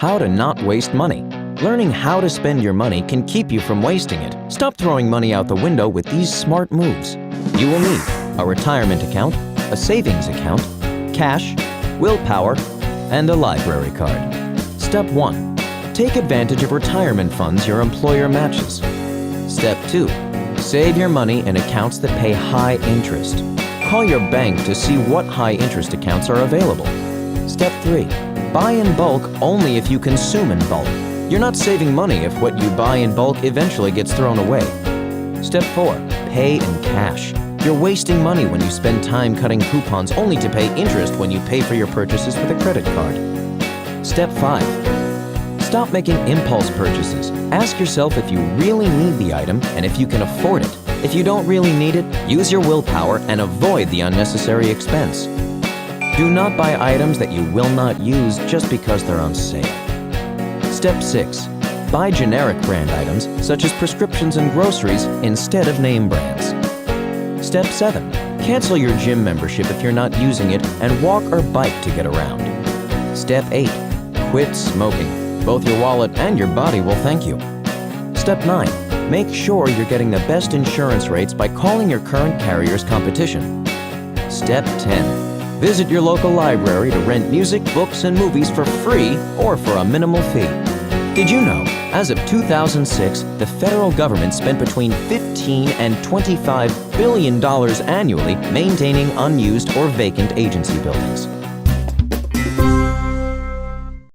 How to not waste money. Learning how to spend your money can keep you from wasting it. Stop throwing money out the window with these smart moves. You will need a retirement account, a savings account, cash, willpower, and a library card. Step 1. Take advantage of retirement funds your employer matches. Step 2. Save your money in accounts that pay high interest. Call your bank to see what high interest accounts are available. Step 3. Buy in bulk only if you consume in bulk. You're not saving money if what you buy in bulk eventually gets thrown away. Step 4. Pay in cash. You're wasting money when you spend time cutting coupons only to pay interest when you pay for your purchases with a credit card. Step 5. Stop making impulse purchases. Ask yourself if you really need the item and if you can afford it. If you don't really need it, use your willpower and avoid the unnecessary expense. Do not buy items that you will not use just because they're on sale. Step 6. Buy generic brand items such as prescriptions and groceries instead of name brands. Step 7. Cancel your gym membership if you're not using it and walk or bike to get around. Step 8. Quit smoking. Both your wallet and your body will thank you. Step 9. Make sure you're getting the best insurance rates by calling your current carrier's competition. Step 10. Visit your local library to rent music, books, and movies for free or for a minimal fee. Did you know, as of 2006, the federal government spent between $15 and $25 billion annually maintaining unused or vacant agency buildings?